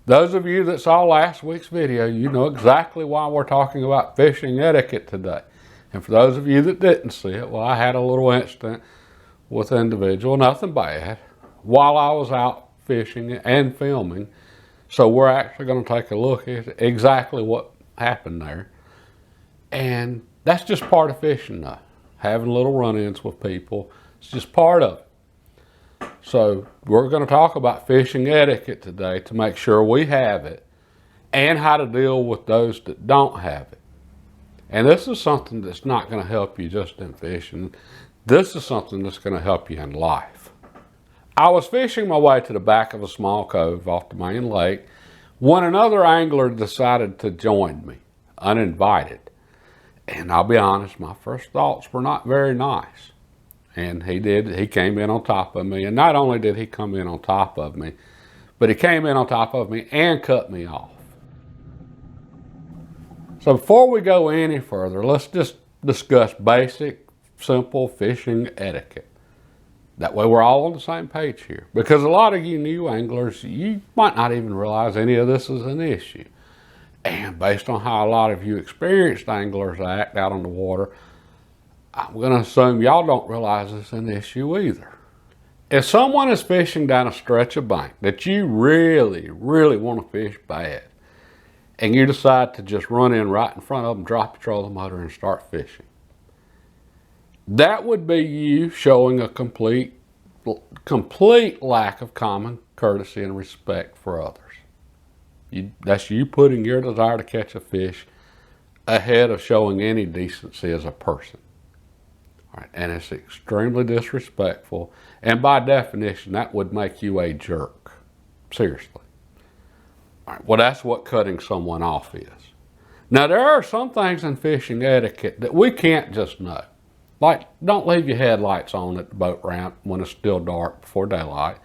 Those of you that saw last week's video, you know exactly why we're talking about fishing etiquette today. And for those of you that didn't see it, well, I had a little incident with an individual, nothing bad, while I was out fishing and filming. So we're actually going to take a look at exactly what happened there. And that's just part of fishing though. Having little run-ins with people, it's just part of it. So we're going to talk about fishing etiquette today to make sure we have it and how to deal with those that don't have it. And this is something that's not going to help you just in fishing. This is something that's going to help you in life. I was fishing my way to the back of a small cove off the main lake when another angler decided to join me, uninvited. And I'll be honest, my first thoughts were not very nice. And he came in on top of me. And not only did he come in on top of me, but he came in on top of me and cut me off. So before we go any further, let's just discuss basic, simple fishing etiquette. That way we're all on the same page here. Because a lot of you new anglers, you might not even realize any of this is an issue. And based on how a lot of you experienced anglers act out on the water, I'm going to assume y'all don't realize it's an issue either. If someone is fishing down a stretch of bank that you really, really want to fish bad, and you decide to just run in right in front of them, drop your trolling motor, and start fishing, that would be you showing a complete lack of common courtesy and respect for others. That's you putting your desire to catch a fish ahead of showing any decency as a person. All right, and it's extremely disrespectful, and by definition, that would make you a jerk. Seriously. All right, well, that's what cutting someone off is. Now, there are some things in fishing etiquette that we can't just know. Like, don't leave your headlights on at the boat ramp when it's still dark before daylight,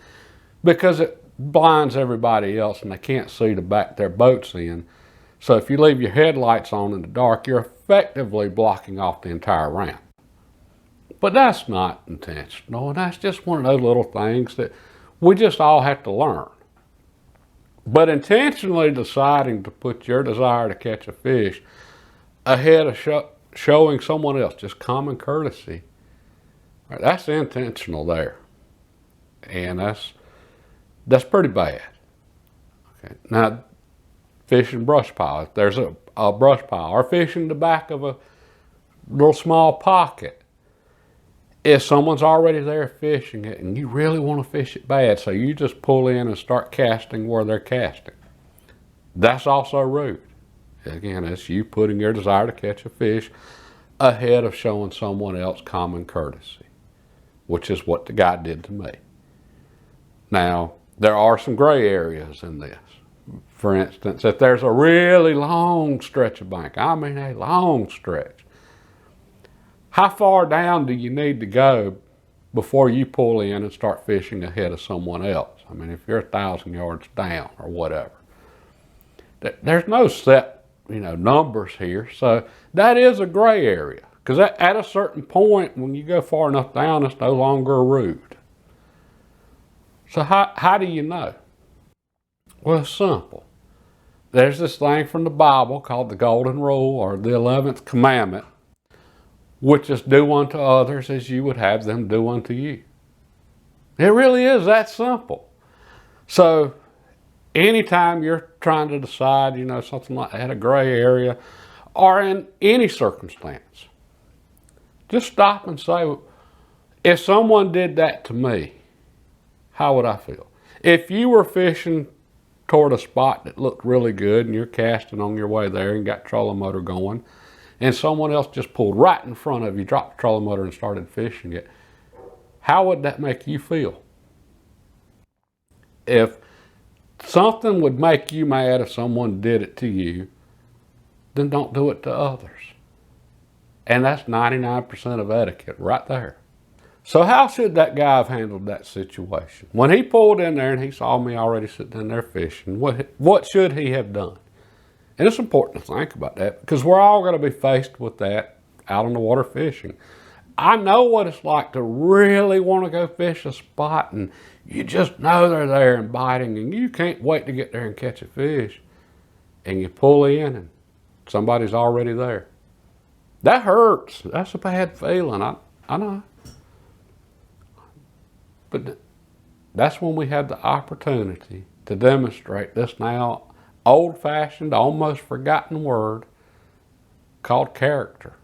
because it blinds everybody else and they can't see to back their boats in. So if you leave your headlights on in the dark, you're effectively blocking off the entire ramp. But that's not intentional, and that's just one of those little things that we just all have to learn. But intentionally deciding to put your desire to catch a fish ahead of showing someone else just common courtesy, right, that's intentional there. And that's pretty bad. Okay. Now, fishing brush pile, if there's a brush pile, or fishing the back of a little small pocket, if someone's already there fishing it and you really want to fish it bad, so you just pull in and start casting where they're casting, that's also rude. Again, it's you putting your desire to catch a fish ahead of showing someone else common courtesy, which is what the guy did to me. Now, there are some gray areas in this. For instance, if there's a really long stretch of bank, I mean a long stretch, how far down do you need to go before you pull in and start fishing ahead of someone else? I mean, if you're 1,000 yards down or whatever. There's no set, numbers here. So that is a gray area. Because at a certain point, when you go far enough down, it's no longer rude. So how do you know? Well, it's simple. There's this thing from the Bible called the Golden Rule, or the 11th commandment, which is do unto others as you would have them do unto you. It really is that simple. So anytime you're trying to decide, something like that, a gray area, or in any circumstance, just stop and say, if someone did that to me, how would I feel? If you were fishing toward a spot that looked really good and you're casting on your way there and got trolling motor going, and someone else just pulled right in front of you, dropped the trolling motor and started fishing it, how would that make you feel? If something would make you mad if someone did it to you, then don't do it to others. And that's 99% of etiquette right there. So how should that guy have handled that situation? When he pulled in there and he saw me already sitting in there fishing, what should he have done? And it's important to think about that, because we're all going to be faced with that out on the water fishing. I know what it's like to really want to go fish a spot and you just know they're there and biting and you can't wait to get there and catch a fish. And you pull in and somebody's already there. That hurts. That's a bad feeling. I know. But that's when we have the opportunity to demonstrate this now old-fashioned, almost forgotten word called character.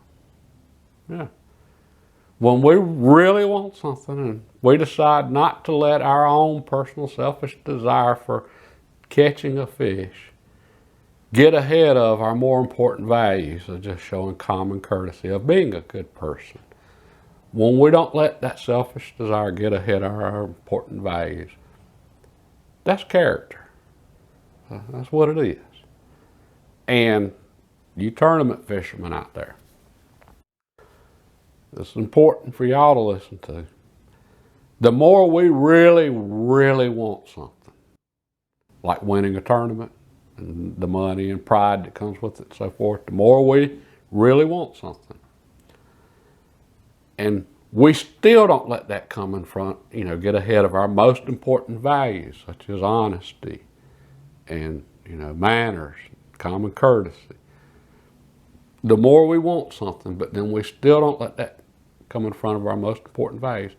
Yeah. When we really want something and we decide not to let our own personal selfish desire for catching a fish get ahead of our more important values of just showing common courtesy, of being a good person. When we don't let that selfish desire get ahead of our important values, that's character. That's what it is. And you tournament fishermen out there, this is important for y'all to listen to. The more we really, really want something, like winning a tournament and the money and pride that comes with it and so forth, the more we really want something, and we still don't let that come in front, get ahead of our most important values, such as honesty and, manners, common courtesy. The more we want something, but then we still don't let that come in front of our most important values,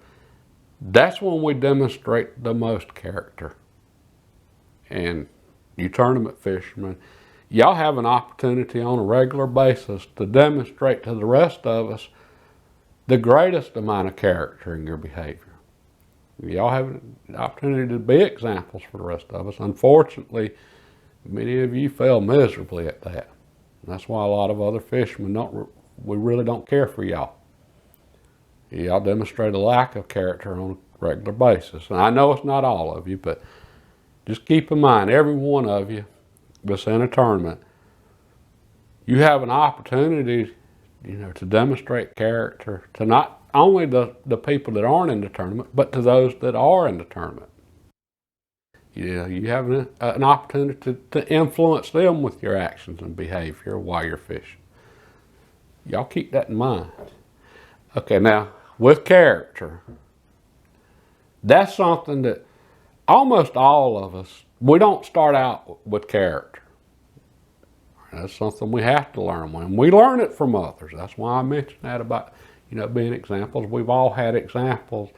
that's when we demonstrate the most character. And you tournament fishermen, y'all have an opportunity on a regular basis to demonstrate to the rest of us the greatest amount of character in your behavior. Y'all have an opportunity to be examples for the rest of us. Unfortunately, many of you fail miserably at that. And that's why a lot of other fishermen we really don't care for y'all. Y'all demonstrate a lack of character on a regular basis. And I know it's not all of you, but just keep in mind, every one of you that's in a tournament, you have an opportunity, to demonstrate character to not only the people that aren't in the tournament, but to those that are in the tournament. You have an opportunity to influence them with your actions and behavior while you're fishing. Y'all keep that in mind. Okay, now, with character, that's something that almost all of us, we don't start out with character. That's something we have to learn when we learn it from others. That's why I mentioned that about, being examples. We've all had examples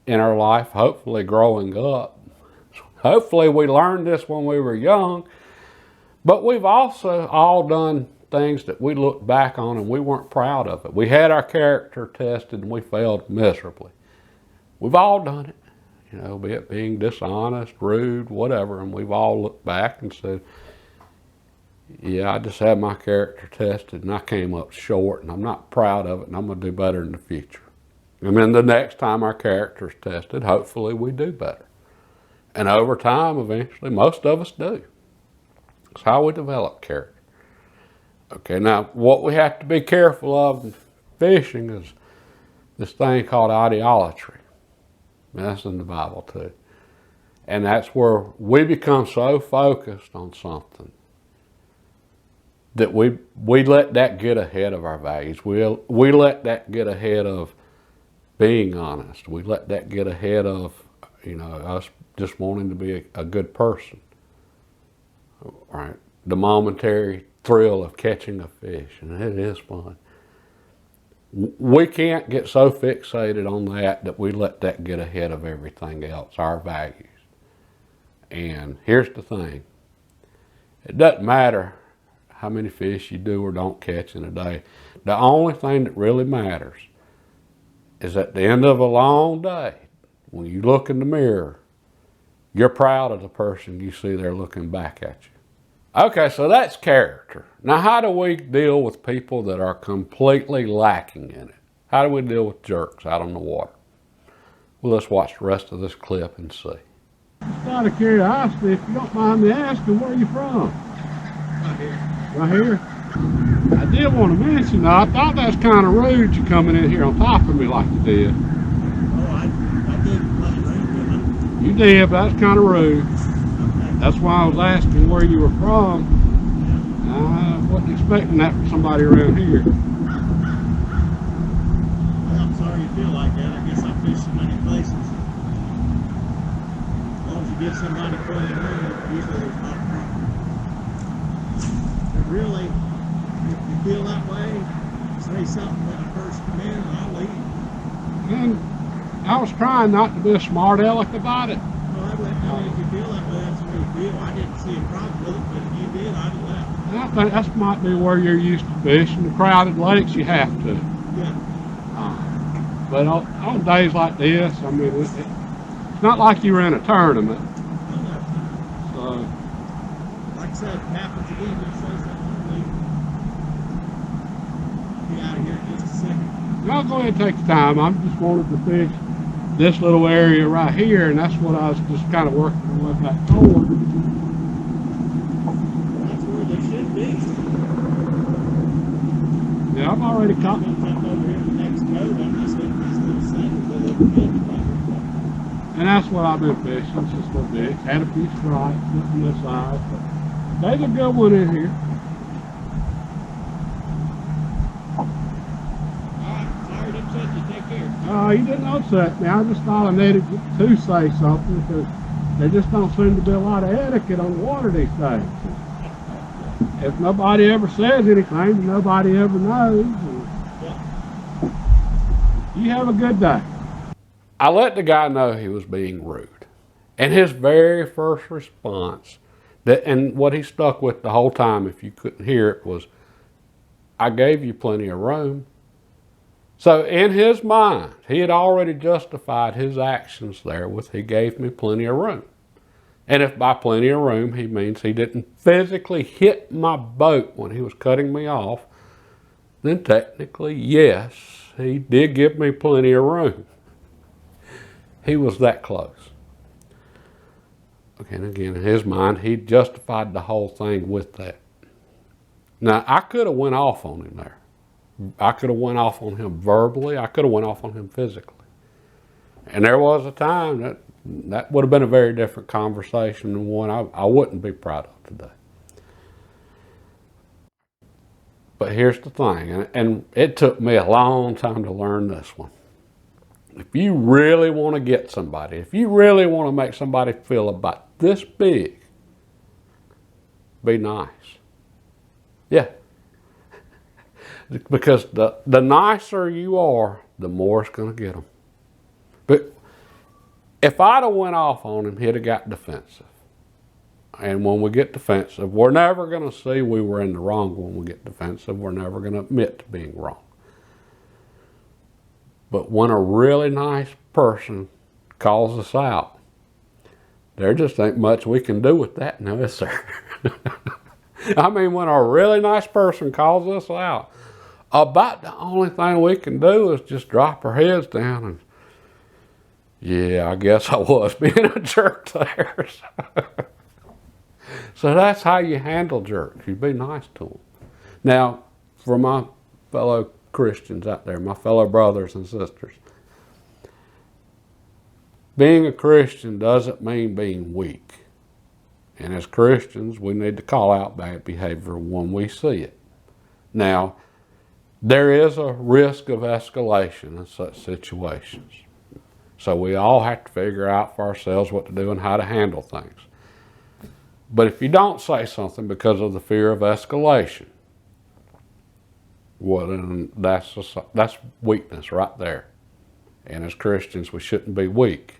in our life, hopefully growing up. Hopefully we learned this when we were young, but we've also all done things that we look back on and we weren't proud of it. We had our character tested and we failed miserably. We've all done it, be it being dishonest, rude, whatever, and we've all looked back and said, yeah, I just had my character tested and I came up short and I'm not proud of it and I'm going to do better in the future. And then the next time our character's tested, hopefully we do better. And over time, eventually, most of us do. It's how we develop character. Okay, now what we have to be careful of in fishing is this thing called ideolatry. That's in the Bible too. And that's where we become so focused on something that we let that get ahead of our values. We let that get ahead of being honest. We let that get ahead of, us just wanting to be a good person. All right, the momentary thrill of catching a fish, and it is fun. We can't get so fixated on that we let that get ahead of everything else, our values. And here's the thing. It doesn't matter how many fish you do or don't catch in a day. The only thing that really matters is at the end of a long day, when you look in the mirror, you're proud of the person you see there looking back at you. Okay, so that's character. Now, how do we deal with people that are completely lacking in it? How do we deal with jerks out on the water? Well, let's watch the rest of this clip and see. Out of curiosity, if you don't mind me asking, where are you from? Right here. Right here? I did want to mention, I thought that was kind of rude you coming in here on top of me like you did. Oh, I did play rude, didn't I? You did, but that's kind of rude. Okay. That's why I was asking where you were from. I wasn't expecting that from somebody around here. Well, I'm feel like that. I guess I fished so many places. As long as you give somebody plenty of room, usually there's not a problem. But really, if you feel that way, say something when I first come in and I'll leave. And I was trying not to be a smart aleck about it. Well, I mean, if you feel that way, that's the way you feel. I didn't see a problem with it, but if you did, I'd have left. And I think that might be where you're used to fishing. The crowded lakes, you have to. Yeah. But on days like this, I mean, it's not like you were in a tournament. I know. So, Like I said, if it happens again, just say something. I'll be out of here in just a second. I'll go ahead and take the time. I just wanted to fish this little area right here, and that's what I was just kind of working my way back toward. That's where they should be. Yeah, I've already I'm caught. going to jump over here to the next boat. I'm just hitting these little sandals that look good. And that's what I've been fishing, just a little bit. Had a few stripes, nothing this size, but there's a good one in here. Alright, sorry to upset you. Take care. You didn't upset me. I just thought I needed to say something because there just don't seem to be a lot of etiquette on the water these days. If nobody ever says anything, nobody ever knows. Yeah. You have a good day. I let the guy know he was being rude. And his very first response, and what he stuck with the whole time, if you couldn't hear it, was, I gave you plenty of room. So in his mind, he had already justified his actions there with, he gave me plenty of room. And if by plenty of room, he means he didn't physically hit my boat when he was cutting me off, then technically, yes, he did give me plenty of room. He was that close. Okay, and again, in his mind, he justified the whole thing with that. Now, I could have went off on him there. I could have went off on him verbally. I could have went off on him physically. And there was a time that would have been a very different conversation and one I wouldn't be proud of today. But here's the thing, and it took me a long time to learn this one. If you really want to get somebody, if you really want to make somebody feel about this big, be nice. Yeah. Because the nicer you are, the more it's going to get them. But if I'd have went off on him, he'd have got defensive. And when we get defensive, we're never going to see we were in the wrong when we get defensive. We're never going to admit to being wrong. But when a really nice person calls us out, there just ain't much we can do with that now, is there? I mean, when a really nice person calls us out, about the only thing we can do is just drop our heads down and, yeah, I guess I was being a jerk there. So that's how you handle jerks. You be nice to them. Now, for my fellow Christians out there, my fellow brothers and sisters, being a Christian doesn't mean being weak. And as Christians, we need to call out bad behavior when we see it. Now, there is a risk of escalation in such situations. So we all have to figure out for ourselves what to do and how to handle things. But if you don't say something because of the fear of escalation, well, then that's weakness right there. And as Christians, we shouldn't be weak,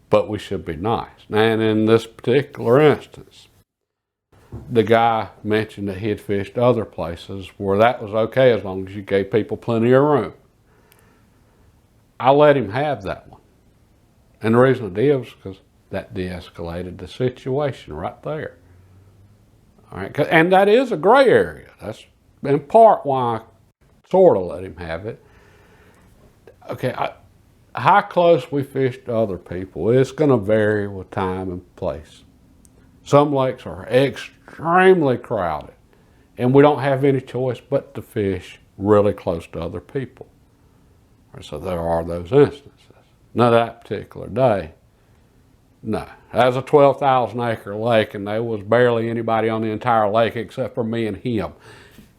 but we should be nice. And in this particular instance, the guy mentioned that he had fished other places where that was okay as long as you gave people plenty of room. I let him have that one. And the reason I did was because that de-escalated the situation right there. All right, and that is a gray area. That's in part why I sort of let him have it. Okay, how close we fish to other people, it's going to vary with time and place. Some lakes are extremely crowded, and we don't have any choice but to fish really close to other people. So there are those instances. Now that particular day, no. That was a 12,000 acre lake, and there was barely anybody on the entire lake except for me and him.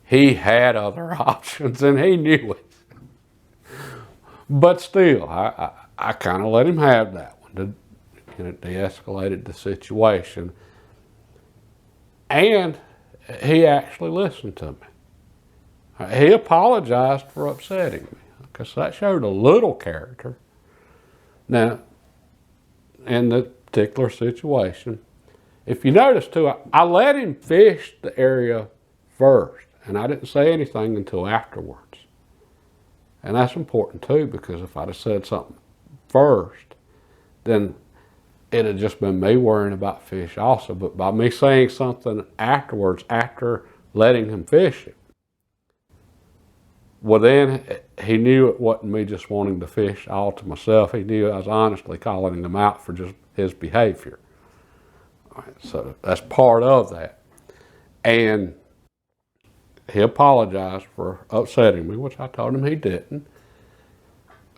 He had other options, and he knew it. But still, I kind of let him have that one. And it de-escalated the situation. And he actually listened to me. He apologized for upsetting me, because that showed a little character. Now, in the particular situation, if you notice too, I let him fish the area first, and I didn't say anything until afterwards. And that's important too, because if I'd have said something first, then it'd have just been me worrying about fish also. But by me saying something afterwards, after letting him fish it, well, then he knew it wasn't me just wanting to fish all to myself. He knew I was honestly calling him out for just his behavior. All right, so that's part of that. And he apologized for upsetting me, which I told him he didn't.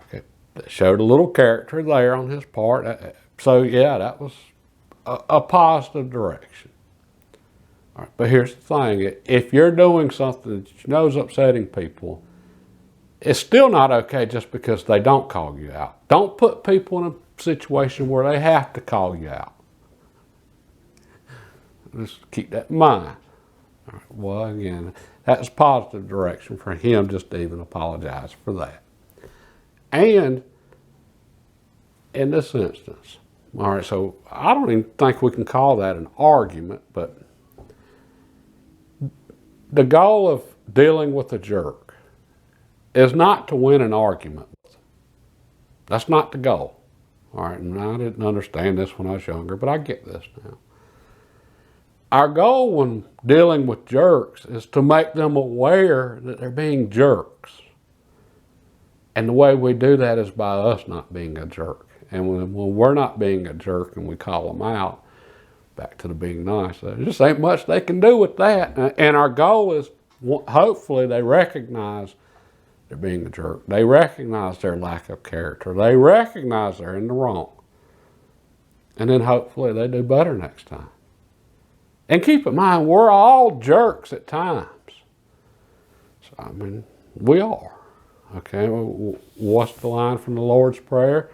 Okay, that showed a little character there on his part. So yeah, that was a positive direction. All right, but here's the thing. If you're doing something that you know is upsetting people, it's still not okay just because they don't call you out. Don't put people in a situation where they have to call you out. Just keep that in mind. All right, well, again, that's positive direction for him just to even apologize for that. And in this instance, all right, so I don't even think we can call that an argument, but the goal of dealing with a jerk is not to win an argument with them. That's not the goal. All right, and I didn't understand this when I was younger, but I get this now. Our goal when dealing with jerks is to make them aware that they're being jerks. And the way we do that is by us not being a jerk. And when we're not being a jerk and we call them out, back to the being nice, there just ain't much they can do with that. And our goal is, hopefully they recognize they're being a jerk. They recognize their lack of character. They recognize they're in the wrong. And then hopefully they do better next time. And keep in mind, we're all jerks at times. So, I mean, we are. Okay, what's the line from the Lord's Prayer?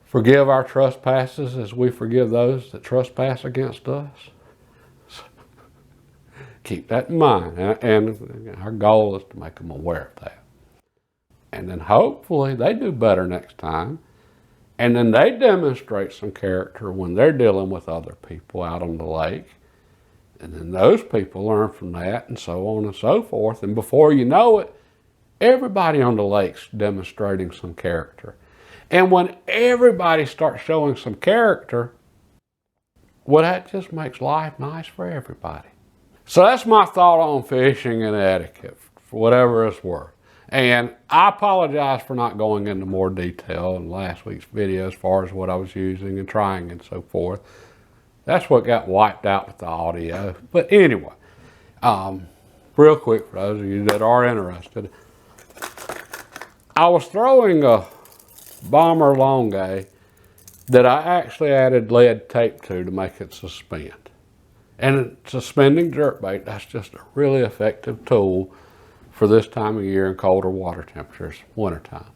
Forgive our trespasses as we forgive those that trespass against us. So, keep that in mind. And our goal is to make them aware of that. And then hopefully they do better next time. And then they demonstrate some character when they're dealing with other people out on the lake. And then those people learn from that, and so on and so forth. And before you know it, everybody on the lake's demonstrating some character. And when everybody starts showing some character, well, that just makes life nice for everybody. So that's my thought on fishing and etiquette, for whatever it's worth. And I apologize for not going into more detail in last week's video as far as what I was using and trying and so forth. That's what got wiped out with the audio. But anyway, real quick for those of you that are interested, I was throwing a bomber longay that I actually added lead tape to make it suspend. And suspending jerkbait, that's just a really effective tool for this time of year in colder water temperatures, wintertime.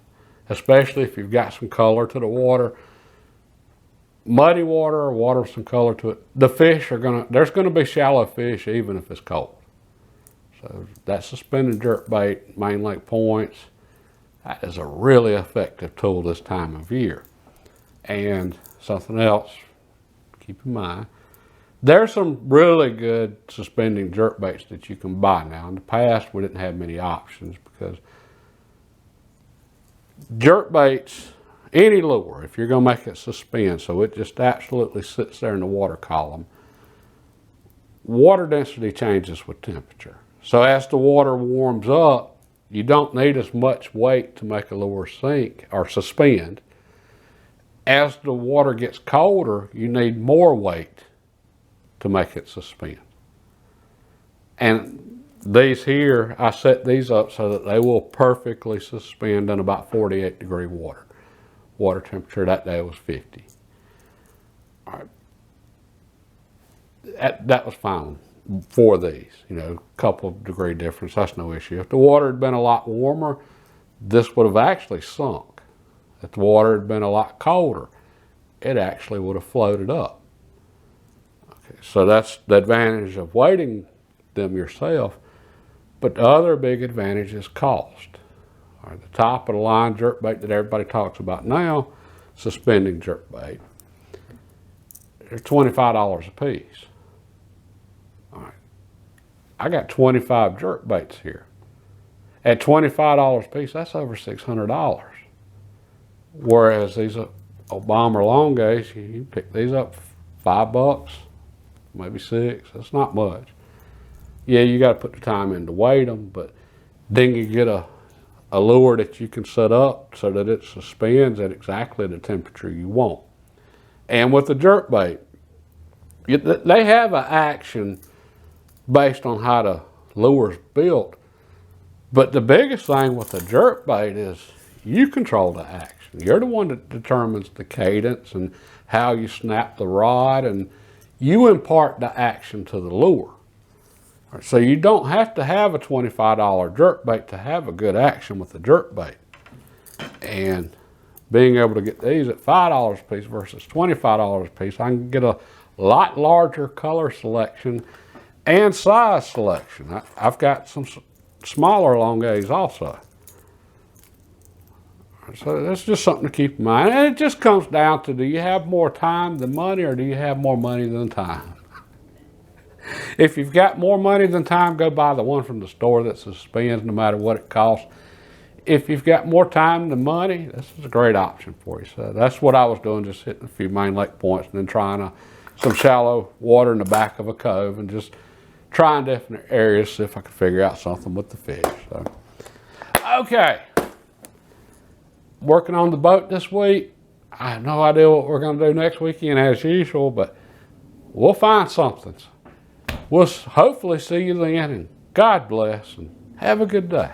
Especially if you've got some color to the water, muddy water or water with some color to it, the fish are there's gonna be shallow fish even if it's cold. So that suspended jerkbait, main lake points, that is a really effective tool this time of year. And something else, keep in mind, there's some really good suspending jerkbaits that you can buy now. In the past, we didn't have many options because jerkbaits, any lure, if you're going to make it suspend, so it just absolutely sits there in the water column, water density changes with temperature. So as the water warms up, you don't need as much weight to make a lure sink or suspend. As the water gets colder, you need more weight to make it suspend. And these here, I set these up so that they will perfectly suspend in about 48 degree water. Water temperature that day was 50. All right. That was fine for these, you know, a couple of degree difference, that's no issue. If the water had been a lot warmer, this would have actually sunk. If the water had been a lot colder, it actually would have floated up. Okay, so that's the advantage of weighting them yourself. But the other big advantage is cost. All right, the top of the line jerkbait that everybody talks about now, suspending jerkbait, they're $25 a piece. All right, I got 25 jerkbaits here. At $25 a piece, that's over $600. Whereas these Obama long gauge, you pick these up $5, maybe $6. That's not much. Yeah, you got to put the time in to weight them, but then you get a lure that you can set up so that it suspends at exactly the temperature you want. And with the jerkbait, they have an action based on how the lure's built. But the biggest thing with the jerkbait is you control the action. You're the one that determines the cadence and how you snap the rod, and you impart the action to the lure. So you don't have to have a $25 jerkbait to have a good action with the jerkbait. And being able to get these at $5 a piece versus $25 a piece, I can get a lot larger color selection and size selection. I've got some smaller long gauge also. So that's just something to keep in mind. And it just comes down to, do you have more time than money, or do you have more money than time? If you've got more money than time, go buy the one from the store that suspends no matter what it costs. If you've got more time than money, this is a great option for you. So that's what I was doing, just hitting a few main lake points and then trying some shallow water in the back of a cove and just trying different areas, see if I could figure out something with the fish. So, okay. Working on the boat this week. I have no idea what we're going to do next weekend as usual, but we'll find something. We'll hopefully see you then, and God bless, and have a good day.